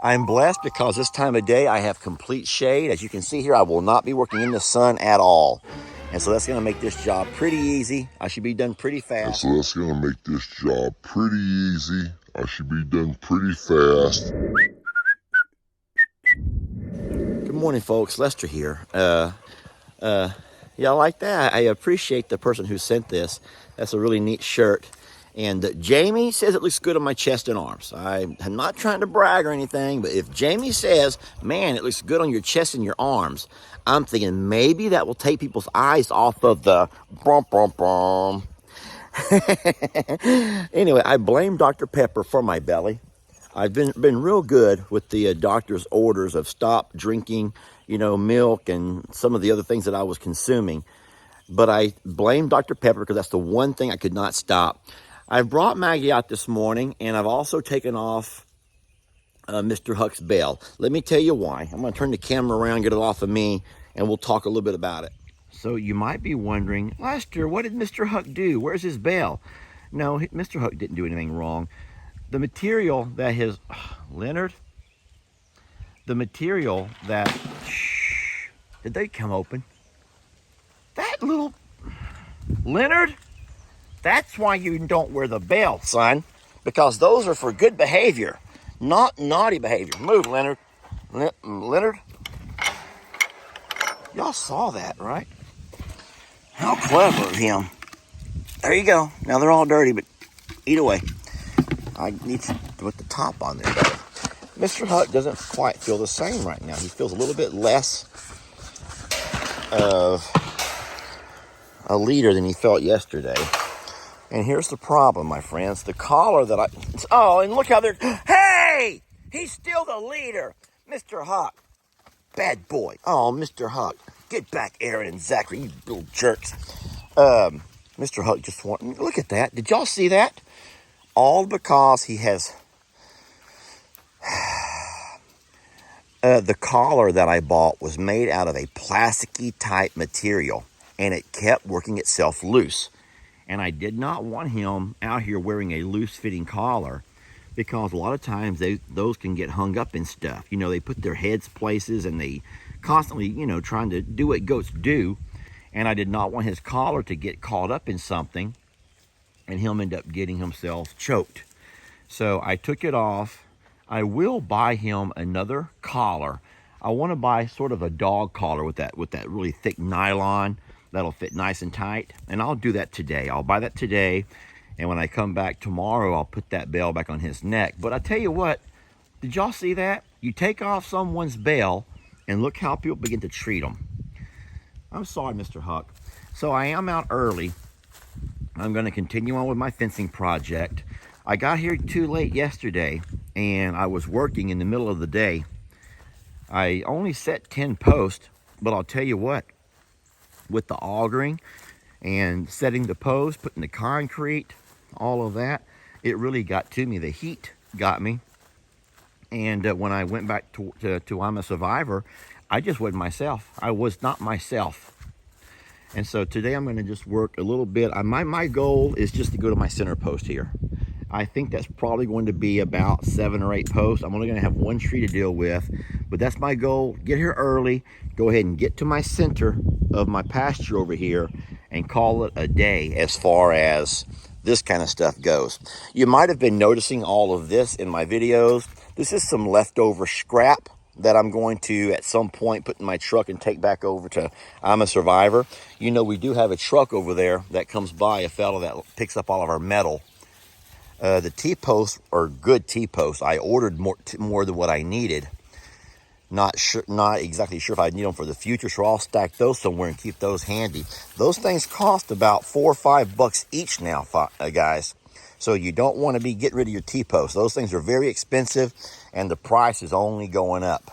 I'm blessed because this time of day I have complete shade. As you can see here, I will not be working in the sun at all. And so that's going to make this job pretty easy. I should be done pretty fast. Good morning, folks. Lester here. Yeah, I like that. I appreciate the person who sent this. That's a really neat shirt. And Jamie says it looks good on my chest and arms. I'm not trying to brag or anything, but if Jamie says, man, it looks good on your chest and your arms, I'm thinking maybe that will take people's eyes off of the brum, brum, brum. Anyway, I blame Dr. Pepper for my belly. I've been real good with the doctor's orders of stop drinking, milk and some of the other things that I was consuming. But I blame Dr. Pepper because that's the one thing I could not stop. I brought Maggie out this morning, and I've also taken off Mr. Huck's bell. Let me tell you why. I'm going to turn the camera around, get it off of me, and we'll talk a little bit about it. So you might be wondering, Lester, what did Mr. Huck do? Where's his bell? No, Mr. Huck didn't do anything wrong. The material that his... Leonard? The material that... Shh. Did they come open? That little... Leonard? That's why you don't wear the bell, son. Because those are for good behavior, not naughty behavior. Move, Leonard. Leonard? Y'all saw that, right? How clever of him. There you go. Now they're all dirty, but eat away. I need to put the top on there, though. Mr. Huck doesn't quite feel the same right now. He feels a little bit less of a leader than he felt yesterday. And here's the problem, my friends. The collar that oh, and look how they're... Hey! He's still the leader. Mr. Huck. Bad boy. Oh, Mr. Huck. Get back, Aaron and Zachary, you little jerks. Mr. Huck just look at that. Did y'all see that? All because he has... the collar that I bought was made out of a plasticky type material, and it kept working itself loose. And I did not want him out here wearing a loose-fitting collar because a lot of times those can get hung up in stuff. They put their heads places and they constantly, trying to do what goats do. And I did not want his collar to get caught up in something and him end up getting himself choked. So I took it off. I will buy him another collar. I want to buy sort of a dog collar with that really thick nylon. That'll fit nice and tight, and I'll do that today. I'll buy that today, and when I come back tomorrow, I'll put that bell back on his neck. But I tell you what, did y'all see that? You take off someone's bell, and look how people begin to treat them. I'm sorry, Mr. Huck. So I am out early. I'm going to continue on with my fencing project. I got here too late yesterday, and I was working in the middle of the day. I only set 10 posts, but I'll tell you what, with the augering and setting the posts, putting the concrete, all of that, it really got to me. The heat got me. And when I went back to I'm a Survivor, I just wasn't myself. I was not myself. And so today I'm going to just work a little bit. My goal is just to go to my center post here. I think that's probably going to be about 7 or 8 posts. I'm only going to have one tree to deal with, but that's my goal. Get here early, go ahead and get to my center of my pasture over here and call it a day as far as this kind of stuff goes. You might have been noticing all of this in my videos. This is some leftover scrap that I'm going to at some point put in my truck and take back over to I'm a Survivor. We do have a truck over there that comes by, a fellow that picks up all of our metal. The T-posts are good T-posts. I ordered more than what I needed. Not exactly sure if I need them for the future, so I'll stack those somewhere and keep those handy. Those things cost about $4 or $5 each now, guys. So you don't want to be getting rid of your T-posts. Those things are very expensive, and the price is only going up.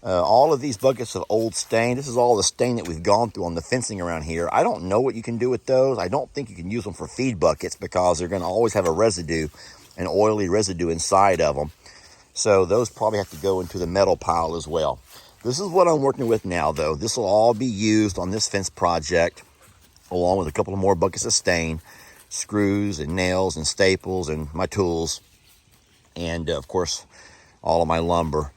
All of these buckets of old stain, this is all the stain that we've gone through on the fencing around here. I don't know what you can do with those. I don't think you can use them for feed buckets because they're going to always have a residue, an oily residue inside of them. So those probably have to go into the metal pile as well. This is what I'm working with now, though. This will all be used on this fence project, along with a couple of more buckets of stain, screws and nails and staples and my tools. And, of course, all of my lumber.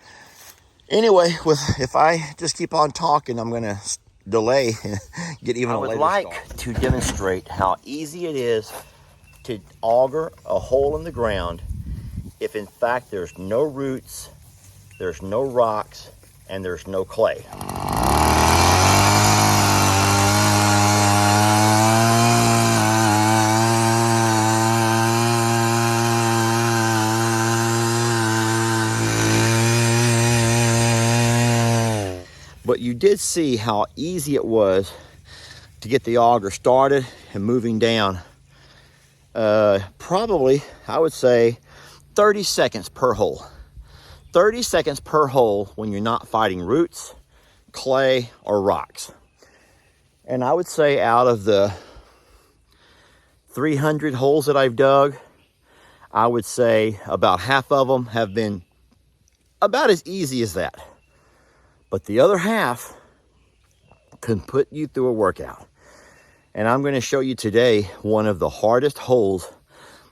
Anyway, if I just keep on talking, I'm gonna delay and get even a later start. I would like to demonstrate how easy it is to auger a hole in the ground if in fact there's no roots, there's no rocks, and there's no clay. But you did see how easy it was to get the auger started and moving down. Probably, I would say, 30 seconds per hole. 30 seconds per hole when you're not fighting roots, clay, or rocks. And I would say out of the 300 holes that I've dug, I would say about half of them have been about as easy as that. But the other half can put you through a workout. And I'm going to show you today one of the hardest holes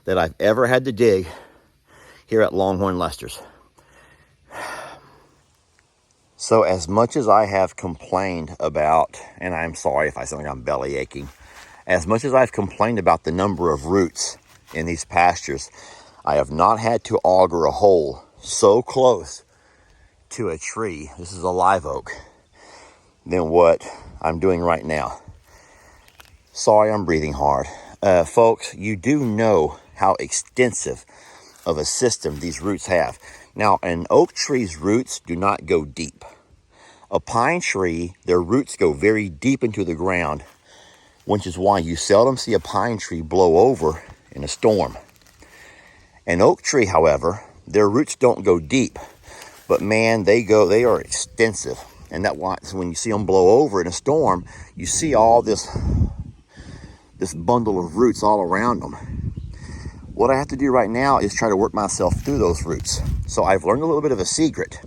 that I've ever had to dig here at Longhorn Lester's. So as much as I have complained about, and I'm sorry if I sound like I'm belly aching, as much as I've complained about the number of roots in these pastures, I have not had to auger a hole so close to a tree, this is a live oak, than what I'm doing right now. Sorry, I'm breathing hard. Folks, you do know how extensive of a system these roots have. Now, an oak tree's roots do not go deep. A pine tree, their roots go very deep into the ground, which is why you seldom see a pine tree blow over in a storm. An oak tree, however, their roots don't go deep. But man, they are extensive. And that why when you see them blow over in a storm, you see all this bundle of roots all around them. What I have to do right now is try to work myself through those roots. So I've learned a little bit of a secret,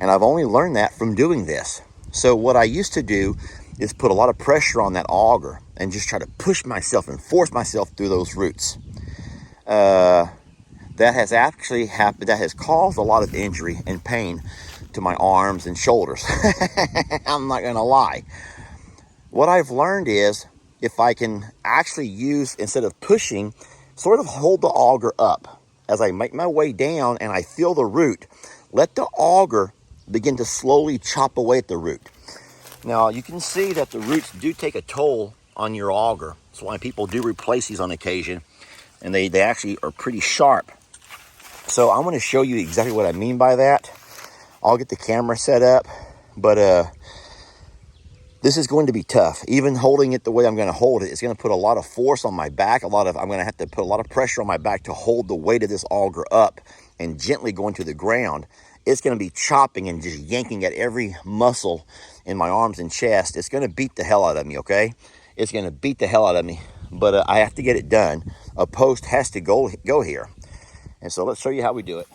and I've only learned that from doing this. So what I used to do is put a lot of pressure on that auger and just try to push myself and force myself through those roots. That has actually happened, that has caused a lot of injury and pain to my arms and shoulders. I'm not gonna lie. What I've learned is if I can actually use, instead of pushing, sort of hold the auger up as I make my way down and I feel the root, let the auger begin to slowly chop away at the root. Now you can see that the roots do take a toll on your auger. That's why people do replace these on occasion, and they actually are pretty sharp. So I'm going to show you exactly what I mean by that. I'll get the camera set up, but this is going to be tough. Even holding it the way I'm going to hold it, it's going to put a lot of force on my back. I'm going to have to put a lot of pressure on my back to hold the weight of this auger up and gently going to the ground. It's going to be chopping and just yanking at every muscle in my arms and chest. It's going to beat the hell out of me, okay? It's going to beat the hell out of me, but I have to get it done. A post has to go here. And so let's show you how we do it.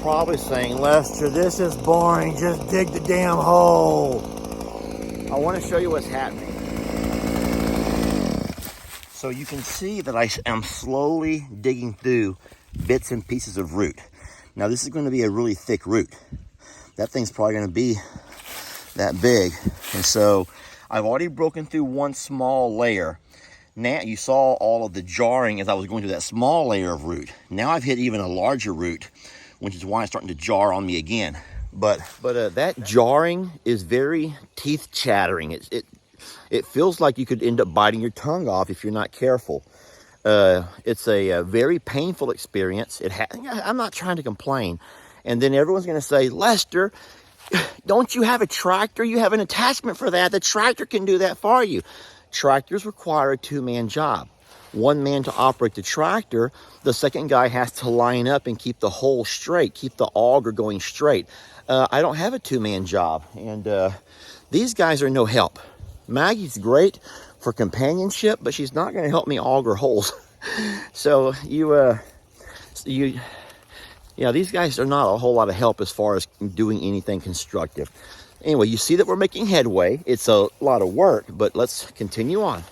probably saying, Lester, this is boring. Just dig the damn hole. I want to show you what's happening. So you can see that I am slowly digging through bits and pieces of root. Now this is going to be a really thick root. That thing's probably going to be that big. And so I've already broken through one small layer. Now you saw all of the jarring as I was going through that small layer of root. Now I've hit even a larger root, which is why it's starting to jar on me again. But that jarring is very teeth chattering. It feels like you could end up biting your tongue off if you're not careful. It's a very painful experience. I'm not trying to complain. And then everyone's going to say, Lester, don't you have a tractor? You have an attachment for that. The tractor can do that for you. Tractors require a two-man job. One man to operate the tractor. The second guy has to line up and keep the hole straight, keep the auger going straight. I don't have a two-man job. And these guys are no help. Maggie's great for companionship, but she's not going to help me auger holes. So these guys are not a whole lot of help as far as doing anything constructive. Anyway, you see that we're making headway. It's a lot of work, but let's continue on.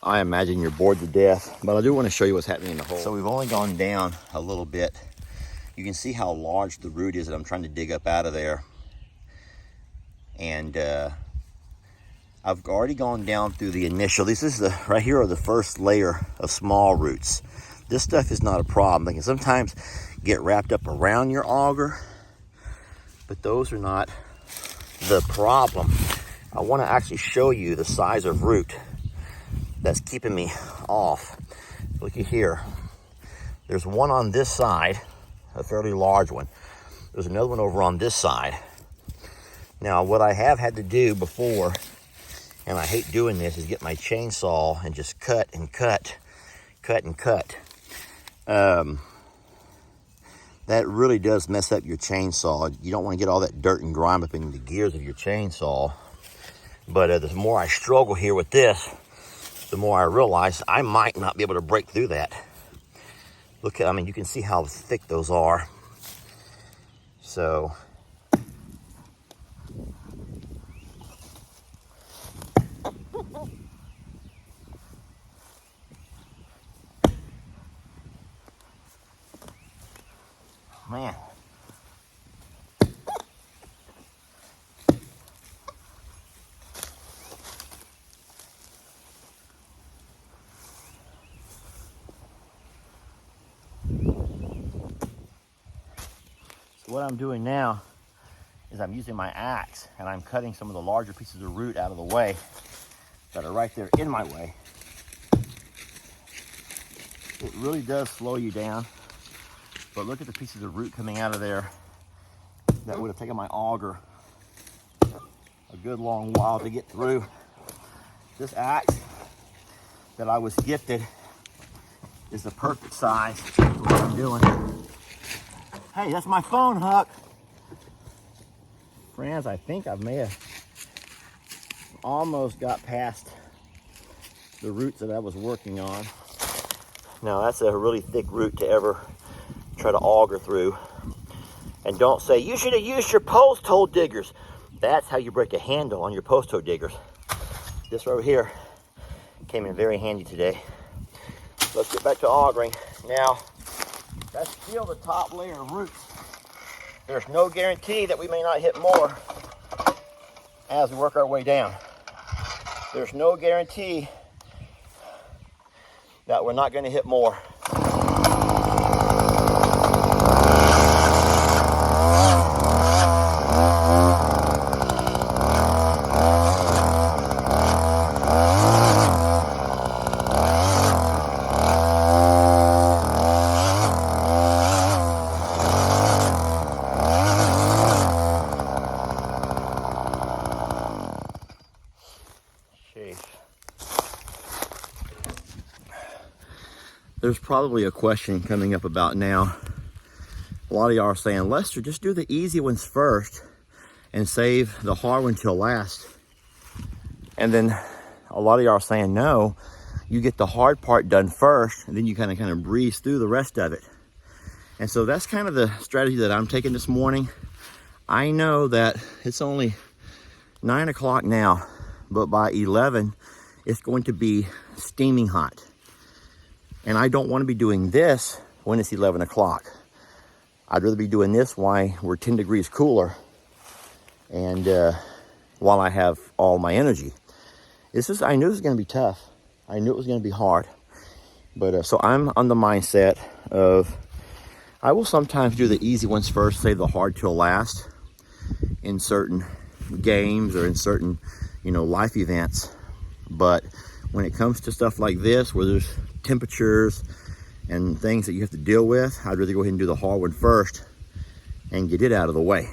I imagine you're bored to death, but I do want to show you what's happening in the hole. So we've only gone down a little bit. You can see how large the root is that I'm trying to dig up out of there. And I've already gone down through the initial. This is right here are the first layer of small roots. This stuff is not a problem. They can sometimes get wrapped up around your auger, but those are not the problem. I want to actually show you the size of root that's keeping me off. Looky here. There's one on this side, a fairly large one. There's another one over on this side. Now, what I have had to do before, and I hate doing this, is get my chainsaw and just cut and cut, cut and cut. That really does mess up your chainsaw. You don't want to get all that dirt and grime up in the gears of your chainsaw. But the more I struggle here with this, the more I realize I might not be able to break through that. Look at, I mean, you can see how thick those are. So, man. What I'm doing now is I'm using my axe and I'm cutting some of the larger pieces of root out of the way that are right there in my way. It really does slow you down, but look at the pieces of root coming out of there that would have taken my auger a good long while to get through. This axe that I was gifted is the perfect size for what I'm doing. Hey, that's my phone, Huck. Friends, I think I may have almost got past the roots that I was working on. Now that's a really thick root to ever try to auger through. And don't say, you should have used your post hole diggers. That's how you break a handle on your post hole diggers. This right here came in very handy today. Let's get back to augering. Now, that's still the top layer of roots. There's no guarantee that we may not hit more as we work our way down. There's no guarantee that we're not going to hit more. There's probably a question coming up about now. A lot of y'all are saying, Lester, just do the easy ones first and save the hard one till last. And then a lot of y'all are saying, no, you get the hard part done first and then you kind of breeze through the rest of it. And so that's kind of the strategy that I'm taking this morning. I know that it's only 9 o'clock now, but by 11, it's going to be steaming hot. And I don't want to be doing this when it's 11 o'clock. I'd rather be doing this while we're 10 degrees cooler and while I have all my energy. I knew it was going to be tough. I knew it was going to be hard. But so I'm on the mindset of, I will sometimes do the easy ones first, save the hard till last in certain games or in certain, life events. But when it comes to stuff like this, where there's temperatures and things that you have to deal with, I'd rather go ahead and do the hard one first and get it out of the way.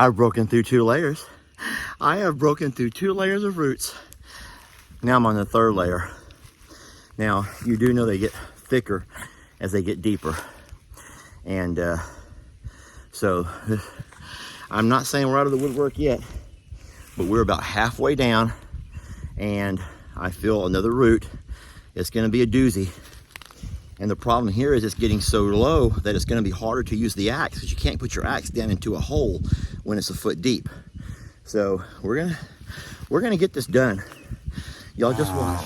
I've broken through 2 layers. I have broken through 2 layers of roots. Now I'm on the 3rd layer. Now, you do know they get thicker as they get deeper. And so I'm not saying we're out of the woodwork yet, but we're about halfway down and I feel another root. It's gonna be a doozy. And the problem here is it's getting so low that it's gonna be harder to use the axe because you can't put your axe down into a hole when it's a foot deep. So we're gonna get this done. Y'all just watch.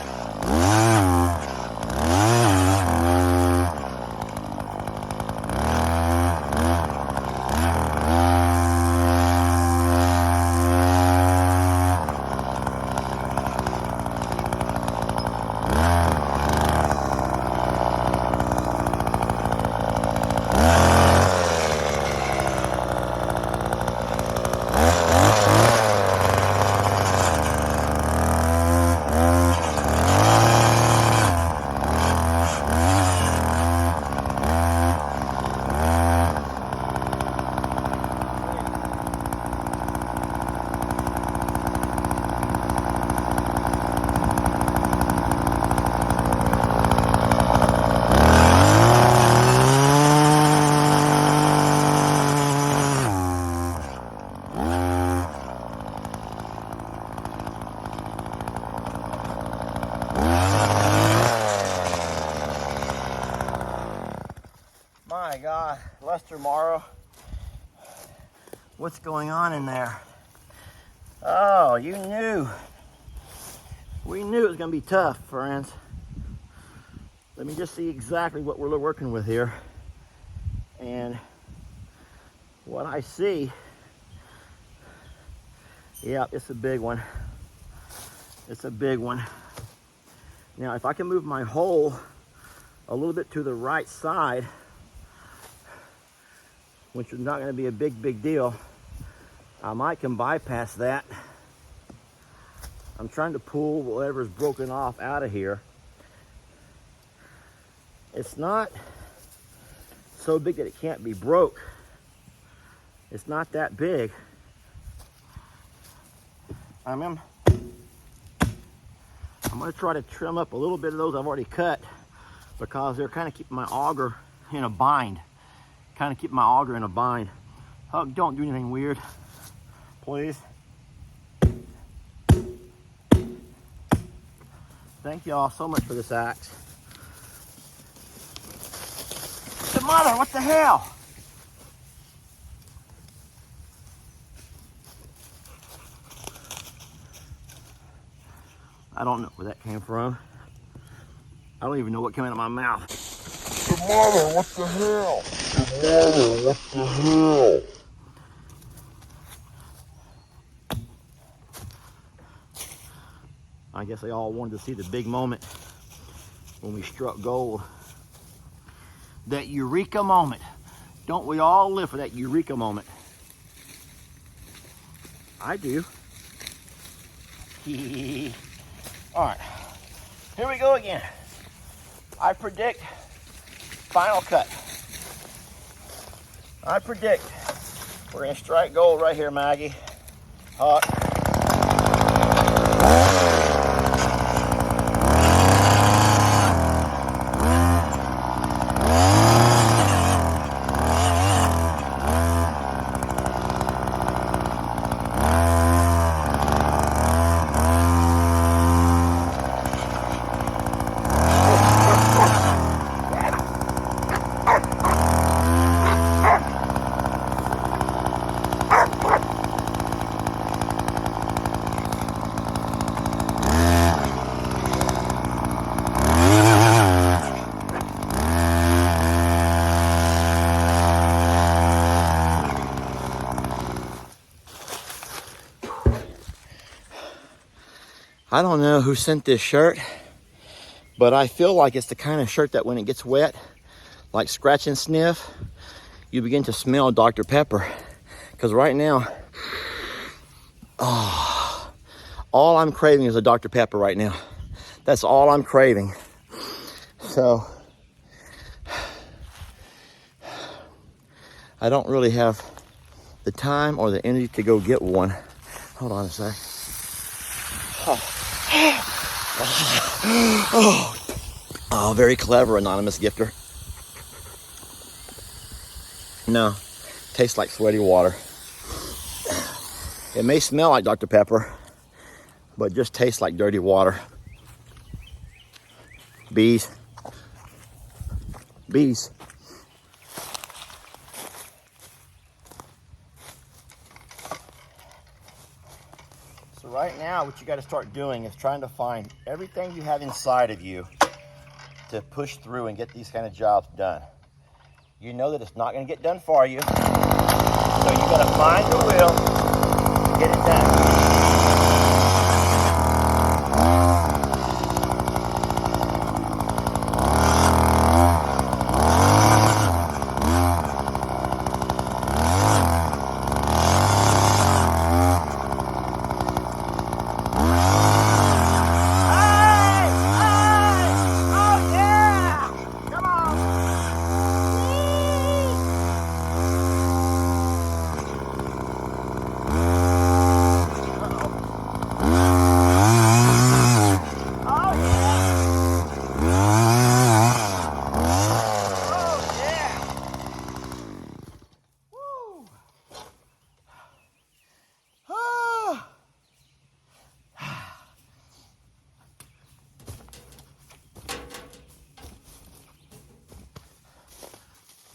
My God, Lester Morrow. What's going on in there? Oh, you knew. We knew it was gonna be tough, friends. Let me just see exactly what we're working with here. And what I see, yeah, it's a big one. It's a big one. Now, if I can move my hole a little bit to the right side, which is not gonna be a big deal, I might can bypass that. I'm trying to pull whatever's broken off out of here. It's not so big that it can't be broke. It's not that big. I'm gonna try to trim up a little bit of those I've already cut because they're kind of keeping my auger in a bind. Hug, don't do anything weird, please. Thank y'all so much for this axe. The mother, what the hell? I don't know where that came from. I don't even know what came out of my mouth. The mother, what the hell? The mother, what the hell? I guess they all wanted to see the big moment when we struck gold. That eureka moment. Don't we all live for that eureka moment? I do. All right, here we go again. I predict final cut. I predict we're gonna strike gold right here, Maggie. Hot. I don't know who sent this shirt, but I feel like it's the kind of shirt that when it gets wet, like scratch and sniff, you begin to smell Dr. Pepper. Because right now, all I'm craving is a Dr. Pepper right now. That's all I'm craving. So, I don't really have the time or the energy to go get one. Hold on a sec. Oh, very clever, anonymous gifter. No, tastes like sweaty water. It may smell like Dr. Pepper, but just tastes like dirty water. Bees. Bees. So right now, what you got to start doing is trying to find everything you have inside of you to push through and get these kind of jobs done. You know that it's not going to get done for you, so you got to find the will to get it done.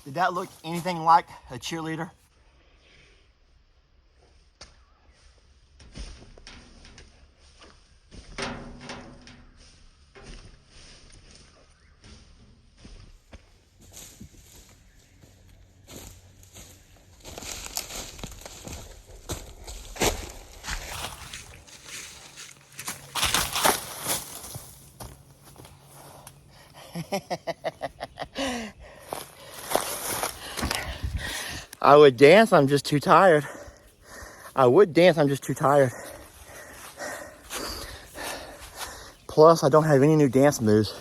Did that look anything like a cheerleader? I would dance, I'm just too tired. I would dance, I'm just too tired. Plus, I don't have any new dance moves.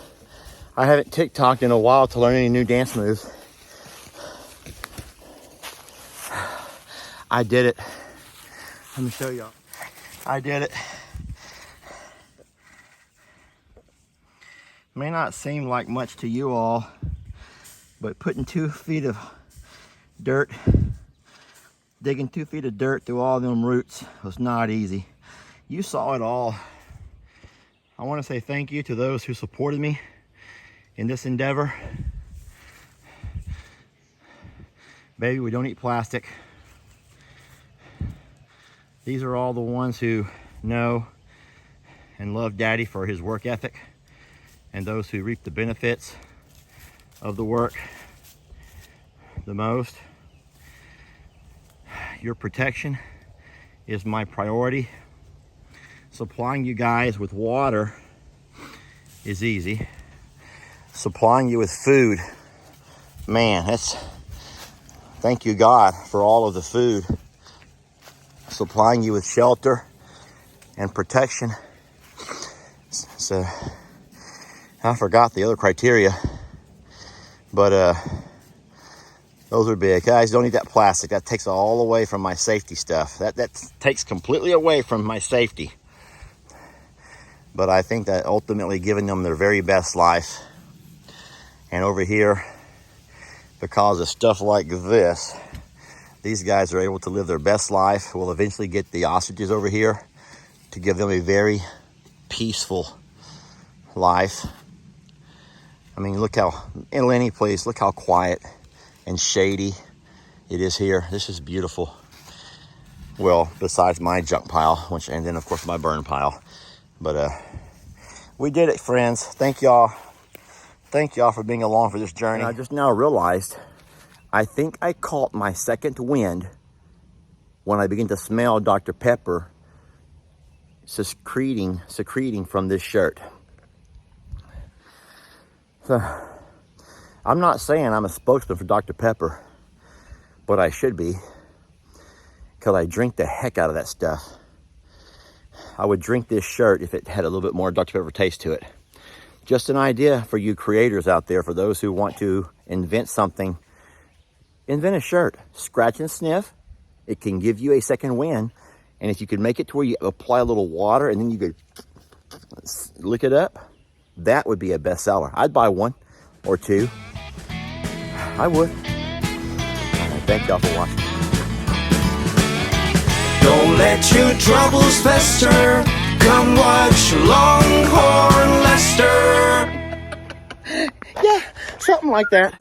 I haven't TikToked in a while to learn any new dance moves. I did it. Let me show y'all. I did it. May not seem like much to you all, but putting 2 feet of dirt, digging 2 feet of dirt through all them roots was not easy. You saw it all. I want to say thank you to those who supported me in this endeavor. Baby, we don't eat plastic. These are all the ones who know and love Daddy for his work ethic, and those who reap the benefits of the work the most. Your protection is my priority. Supplying you guys with water is easy. Supplying you with food, man, thank you God for all of the food. Supplying you with shelter and protection. So I forgot the other criteria, but those are big. Guys, don't eat that plastic. That takes all away from my safety stuff. That takes completely away from my safety. But I think that ultimately giving them their very best life. And over here, because of stuff like this, these guys are able to live their best life. We'll eventually get the ostriches over here to give them a very peaceful life. I mean, look how, in any place, look how quiet and shady it is here. This is beautiful. Well, besides my junk pile, and then of course my burn pile. But we did it, friends. Thank y'all. Thank y'all for being along for this journey. And I just now realized, I think I caught my second wind when I began to smell Dr. Pepper secreting from this shirt. So, I'm not saying I'm a spokesman for Dr. Pepper, but I should be, because I drink the heck out of that stuff. I would drink this shirt if it had a little bit more Dr. Pepper taste to it. Just an idea for you creators out there, for those who want to invent something. Invent a shirt. Scratch and sniff. It can give you a second wind. And if you could make it to where you apply a little water and then you could lick it up, that would be a bestseller. I'd buy 1 or 2. I would. Thank y'all for watching. Don't let your troubles fester. Come watch Longhorn Lester. Yeah, something like that.